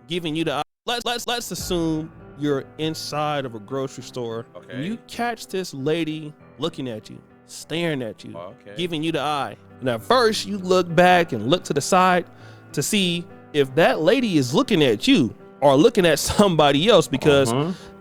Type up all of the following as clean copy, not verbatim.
giving you the let's assume you're inside of a grocery store. Okay. And you catch this lady looking at you, staring at you, giving you the eye. And at first you look back and look to the side to see if that lady is looking at you or looking at somebody else, because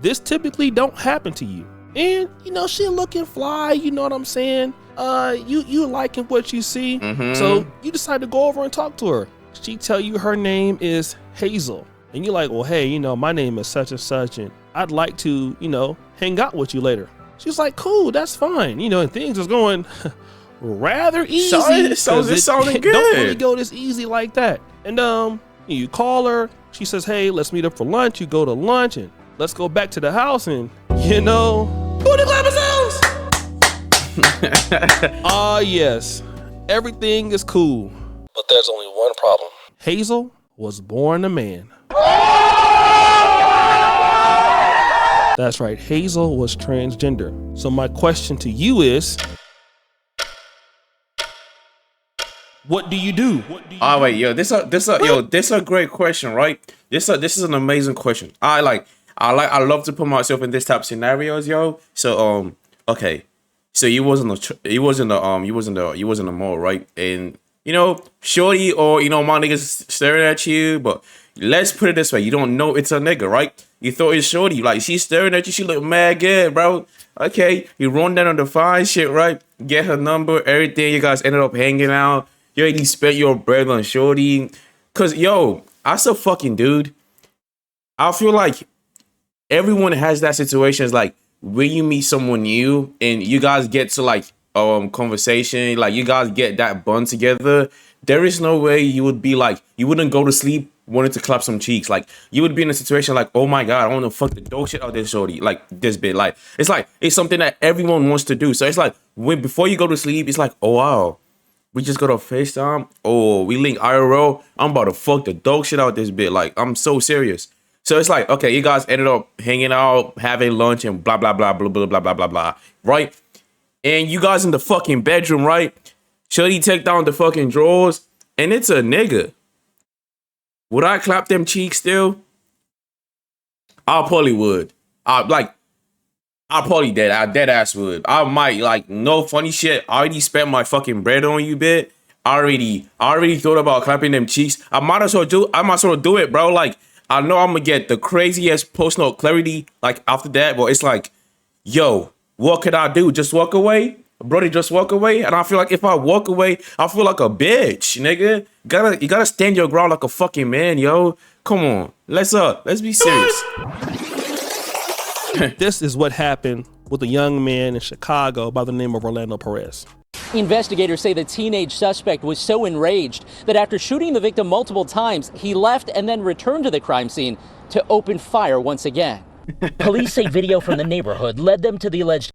this typically don't happen to you. And you know, she looking fly, you know what I'm saying? You liking what you see. So you decide to go over and talk to her. She tell you her name is Hazel. And you're like, well, hey, you know, my name is such and such, and I'd like to, you know, hang out with you later. She's like, cool, that's fine. You know, and things is going rather easy. It sounded good. Don't really go this easy like that. And you call her. She says, hey, let's meet up for lunch. You go to lunch, and let's go back to the house, and, you know, booty clap sounds. Yes, everything is cool. But there's only one problem. Hazel was born a man. That's right, Hazel was transgender. So my question to you is, what do you do? Oh wait, yo, this a great question, right? This is an amazing question. I love to put myself in this type of scenarios, yo. So okay, so you wasn't a mole, right? And you know, shorty or you know my niggas staring at you, but let's put it this way: you don't know it's a nigga, right? You thought it's shorty, like she's staring at you, she look mad good, bro. Okay, you run down on the fine shit, right? Get her number, everything. You guys ended up hanging out. You already spent your bread on shorty. Cause yo, as a fucking dude, I feel like everyone has that situation. It's like when you meet someone new and you guys get to like conversation, like you guys get that bond together. There is no way you would be like, you wouldn't go to sleep wanting to clap some cheeks. Like you would be in a situation like, oh my god, I want to fuck the dog shit out of this shorty. Like this bit, like it's something that everyone wants to do. So it's like before you go to sleep, it's like, oh wow, we just got a FaceTime. Oh, we link IRL. I'm about to fuck the dog shit out this bit. Like I'm so serious. So it's like, okay, you guys ended up hanging out, having lunch, and blah blah blah blah blah blah blah blah blah, right? And you guys in the fucking bedroom, right? Shorty take down the fucking drawers, and it's a nigga. Would I clap them cheeks still? I probably would. I probably dead. I dead ass would. I might, like, no funny shit. I already spent my fucking bread on you, bit. I already thought about clapping them cheeks. I might as well do it, bro. Like, I know I'm gonna get the craziest post-note clarity, like, after that, but it's like, yo, what could I do? Just walk away? Brody, just walk away? And I feel like if I walk away, I feel like a bitch, nigga. You gotta stand your ground like a fucking man, yo. Come on. Let's be serious. This is what happened with a young man in Chicago by the name of Orlando Perez. Investigators say the teenage suspect was so enraged that after shooting the victim multiple times, he left and then returned to the crime scene to open fire once again. Police say video from the neighborhood led them to the alleged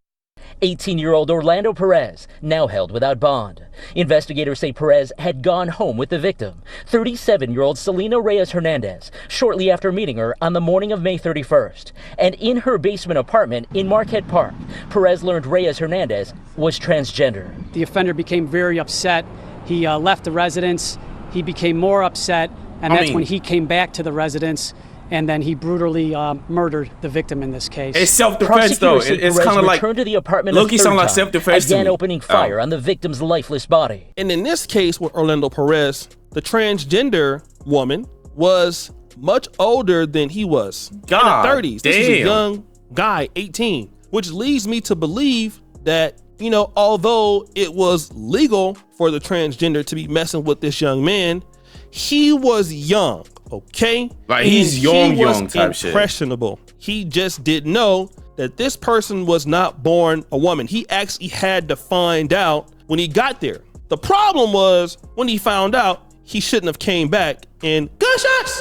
18-year-old Orlando Perez, now held without bond. Investigators say Perez had gone home with the victim, 37-year-old Selena Reyes Hernandez, shortly after meeting her on the morning of May 31st. And in her basement apartment in Marquette Park, Perez learned Reyes Hernandez was transgender. The offender became very upset. He left the residence. He became more upset, and that's when he came back to the residence. And then he brutally murdered the victim in this case. It's self-defense, though. It's kind of like, returned to the apartment Loki sound like self-defense to me. Again opening fire on the victim's lifeless body. And in this case with Orlando Perez, the transgender woman was much older than he was. God, in the 30s. This is a young guy, 18, which leads me to believe that, you know, although it was legal for the transgender to be messing with this young man, he was young. Okay, like he's young type shit. Impressionable. He just didn't know that this person was not born a woman. He actually had to find out when he got there. The problem was when he found out, he shouldn't have came back and gunshots.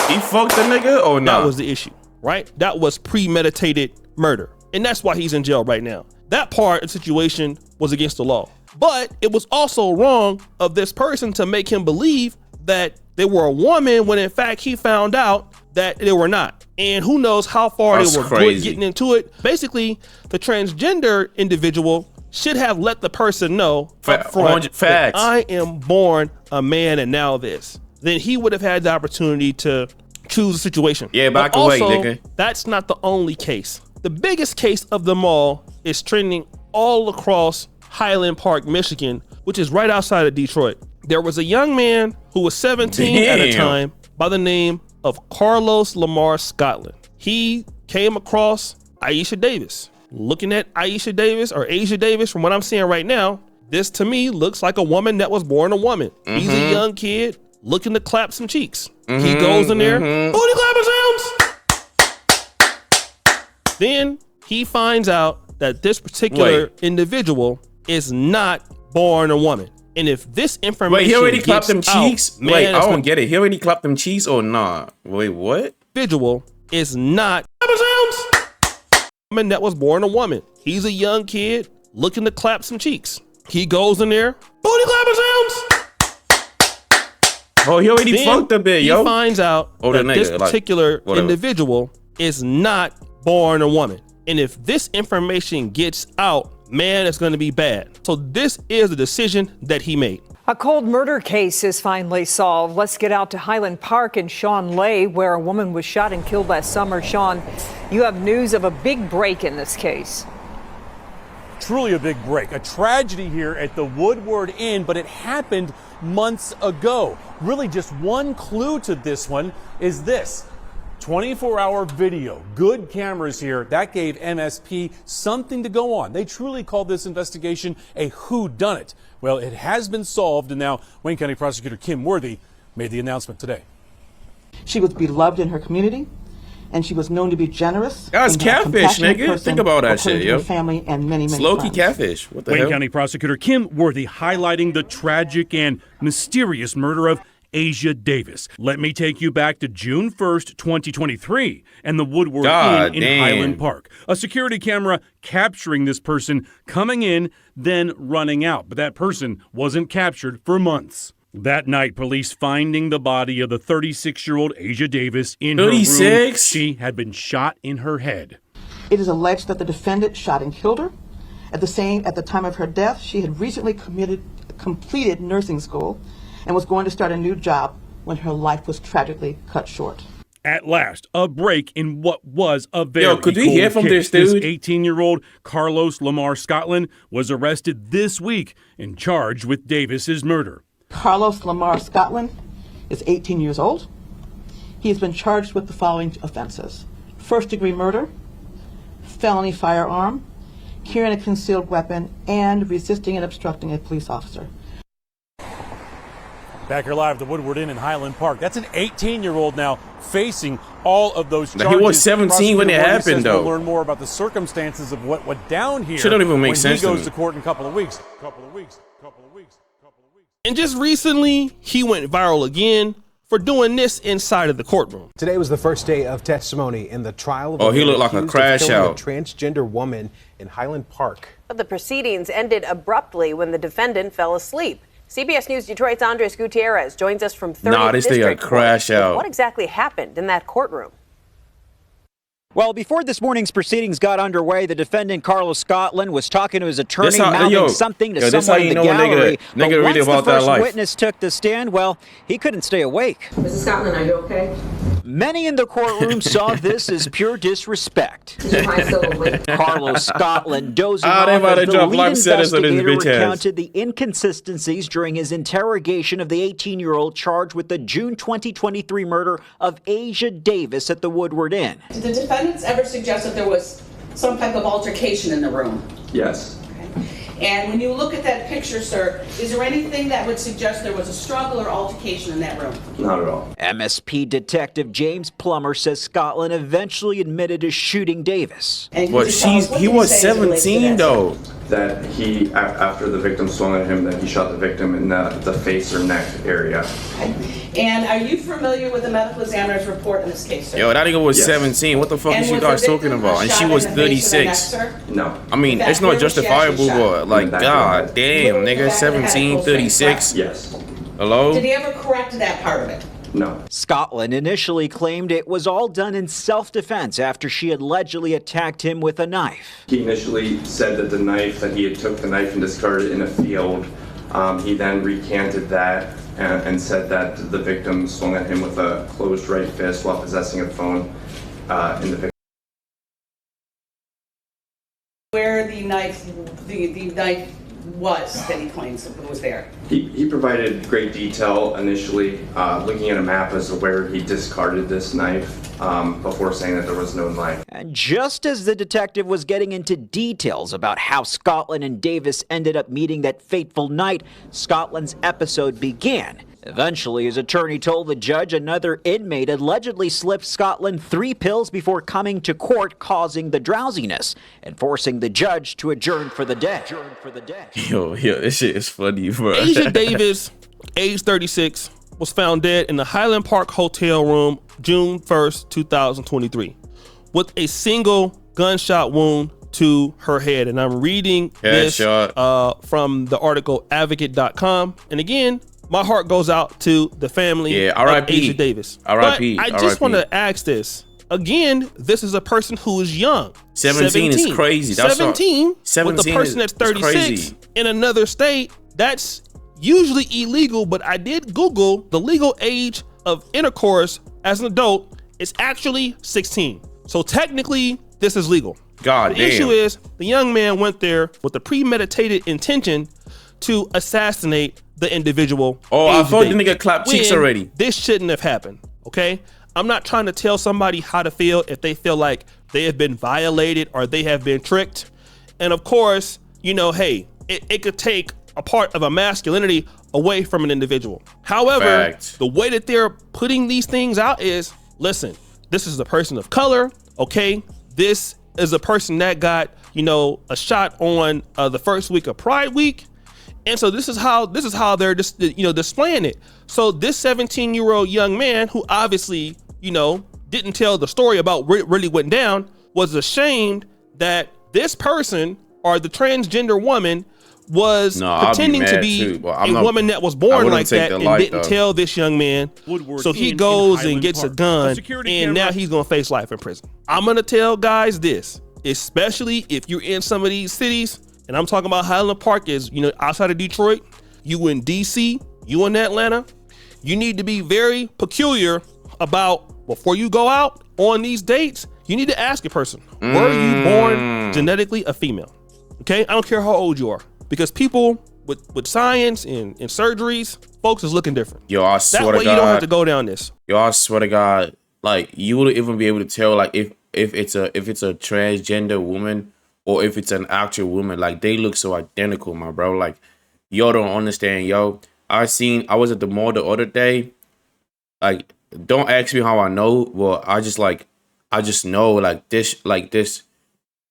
He fucked the nigga or not? That was the issue, right? That was premeditated murder, and that's why he's in jail right now. That part of the situation was against the law, but it was also wrong of this person to make him believe that they were a woman when in fact he found out that they were not. And who knows how far they were getting into it. Basically, the transgender individual should have let the person know up front that I am born a man and now this. then he would have had the opportunity to choose a situation. Yeah, back away, nigga. That's not the only case. The biggest case of them all is trending all across Highland Park, Michigan, which is right outside of Detroit. There was a young man who was 17 at a time by the name of Carlos Lamar Scotland. He came across Aisha Davis. Looking at Aisha Davis or Asia Davis, from what I'm seeing right now, this to me looks like a woman that was born a woman. He's a young kid looking to clap some cheeks. He goes in there, booty clapping sounds. Then he finds out that this particular individual is not born a woman. And if this information Wait, he already clapped them cheeks? Man, wait, I don't get it. He already clapped them cheeks or nah? Wait, what? Individual is not woman that was born a woman. He's a young kid looking to clap some cheeks. He goes in there, booty clapping sounds. Oh, he already fucked a bit, yo. He finds out that this particular individual is not born a woman. And if this information gets out, man, it's going to be bad. So this is the decision that he made. A cold murder case is finally solved. Let's get out to Highland Park in Shawn Lay, where a woman was shot and killed last summer. Sean, you have news of a big break in this case. Truly a big break. A tragedy here at the Woodward Inn, but it happened months ago. Really just one clue to this one is this. 24-hour video, good cameras here. That gave MSP something to go on. They truly called this investigation a whodunit. Well, it has been solved, and now Wayne County Prosecutor Kim Worthy made the announcement today. She was beloved in her community, and she was known to be generous. That's catfish, nigga. Think about that shit, yo. Her family and many Slow-key catfish. What the hell? Wayne County Prosecutor Kim Worthy highlighting the tragic and mysterious murder of Asia Davis. Let me take you back to June 1st, 2023, and the Woodward Inn in Highland Park. A security camera capturing this person coming in, then running out. But that person wasn't captured for months. That night, police finding the body of the 36-year-old Asia Davis in her room. She had been shot in her head. It is alleged that the defendant shot and killed her. At the time of her death, she had recently completed nursing school and was going to start a new job when her life was tragically cut short. At last, a break in what was a very could we hear from this dude? This 18-year-old Carlos Lamar Scotland was arrested this week and charged with Davis's murder. Carlos Lamar Scotland is 18 years old. He has been charged with the following offenses: first-degree murder, felony firearm, carrying a concealed weapon, and resisting and obstructing a police officer. Back here live at the Woodward Inn in Highland Park. That's an 18-year-old now facing all of those charges. He was 17 when it happened, though. We'll learn more about the circumstances of what went down here. Shit don't even make sense when he goes to court in a couple of weeks. And just recently, he went viral again for doing this inside of the courtroom. Today was the first day of testimony in the trial of he looked like a crash out. A transgender woman in Highland Park. But the proceedings ended abruptly when the defendant fell asleep. CBS News Detroit's Andres Gutierrez joins us from 30th this thing a crash out. What exactly happened in that courtroom? Well, before this morning's proceedings got underway, the defendant, Carlos Scotland, was talking to his attorney, mouthing something to someone in the gallery. But once the first witness took the stand, well, he couldn't stay awake. Mrs. Scotland, are you okay? Many in the courtroom saw this as pure disrespect. Carlos Scotland dozing off as the lead investigator recounted the inconsistencies during his interrogation of the 18-year-old charged with the June 2023 murder of Asia Davis at the Woodward Inn. Did the defendants ever suggest that there was some type of altercation in the room? Yes. And when you look at that picture, sir, is there anything that would suggest there was a struggle or altercation in that room? Not at all. MSP Detective James Plummer says Scotland eventually admitted to shooting Davis. But he was 17 though. That he, after the victim swung at him, that he shot the victim in the face or neck area. Okay. And are you familiar with the medical examiner's report in this case, sir? Yo, that nigga was 17. What the fuck is you guys talking about? And she was 36. No. I mean, it's not justifiable, but like, god damn, nigga, 17, 36. Yes. Hello? Did he ever correct that part of it? No. Scotland initially claimed it was all done in self-defense after she allegedly attacked him with a knife. He initially said that he had took the knife and discarded it in a field. He then recanted that and said that the victim swung at him with a closed right fist while possessing a phone in the victim. Where the knife was that he claims was there. He provided great detail initially, looking at a map as to where he discarded this knife before saying that there was no knife. And just as the detective was getting into details about how Scotland and Davis ended up meeting that fateful night, Scotland's episode began. Eventually, his attorney told the judge another inmate allegedly slipped Scotland 3 pills before coming to court, causing the drowsiness and forcing the judge to adjourn for the day. Yo, this shit is funny, bro. Asia Davis, age 36, was found dead in the Highland Park hotel room June 1st, 2023, with a single gunshot wound to her head. And I'm reading this from the article advocate.com. And again, my heart goes out to the family of Asia Davis. R.I.P. But I just want to ask this. Again, this is a person who is young. 17 is crazy. That's 17 with a person that's 36 in another state, that's usually illegal. But I did Google the legal age of intercourse as an adult. It's actually 16. So technically, this is legal. God damn. The issue is the young man went there with the premeditated intention to assassinate the individual. Oh, I thought the nigga clapped cheeks already. This shouldn't have happened, okay? I'm not trying to tell somebody how to feel if they feel like they have been violated or they have been tricked. And of course, you know, hey, it could take a part of a masculinity away from an individual. However, the way that they're putting these things out is, listen, this is a person of color, okay? This is a person that got, you know, a shot on the first week of Pride Week. And so this is how they're just, you know, displaying it. So this 17-year-old young man who obviously, you know, didn't tell the story about what really went down was ashamed that this person or the transgender woman was pretending to be a woman that was born like that and didn't tell this young man. So he goes and gets a gun and now he's going to face life in prison. I'm going to tell guys this, especially if you're in some of these cities. And I'm talking about Highland Park is, you know, outside of Detroit, you in DC, you in Atlanta, you need to be very peculiar about before you go out on these dates, you need to ask a person, were you born genetically a female? Okay, I don't care how old you are, because people with science and surgeries, folks is looking different. Yo, I swear to God. That way you don't have to go down this. Yo, I swear to God, like you wouldn't even be able to tell like if it's a transgender woman or if it's an actual woman, like they look so identical, my bro. Like, y'all don't understand, yo. I was at the mall the other day. Like, don't ask me how I know. Well, I just know like this,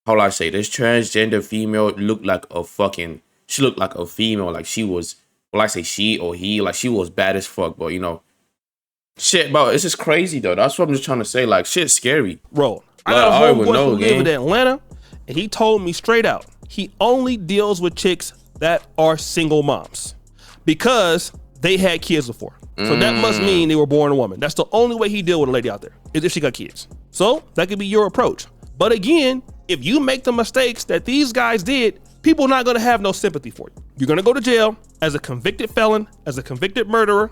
how do I say, this transgender female looked like a fucking, she looked like a female. Like she was, well, I say she or he, like she was bad as fuck, but you know, shit, bro, it's just crazy though. That's what I'm just trying to say. Like, shit's scary. Bro, I got a homeboy who live in Atlanta. And he told me straight out, he only deals with chicks that are single moms because they had kids before. So that must mean they were born a woman. That's the only way he deal with a lady out there, is if she got kids. So that could be your approach. But again, if you make the mistakes that these guys did, people are not going to have no sympathy for you. You're going to go to jail as a convicted felon, as a convicted murderer,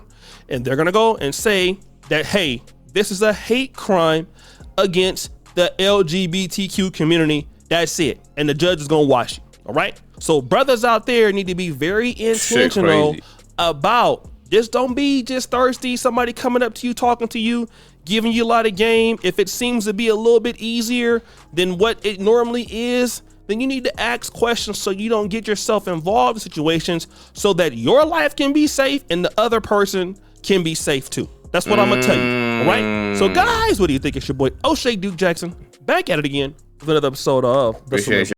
and they're going to go and say that, hey, this is a hate crime against the LGBTQ community. That's it. And the judge is going to watch you. All right. So brothers out there need to be very intentional about just don't be just thirsty. Somebody coming up to you, talking to you, giving you a lot of game. If it seems to be a little bit easier than what it normally is, then you need to ask questions so you don't get yourself involved in situations so that your life can be safe and the other person can be safe too. That's what I'm going to tell you. All right. So guys, what do you think? It's your boy O'Shea Duke Jackson back at it again with another episode of The Solution.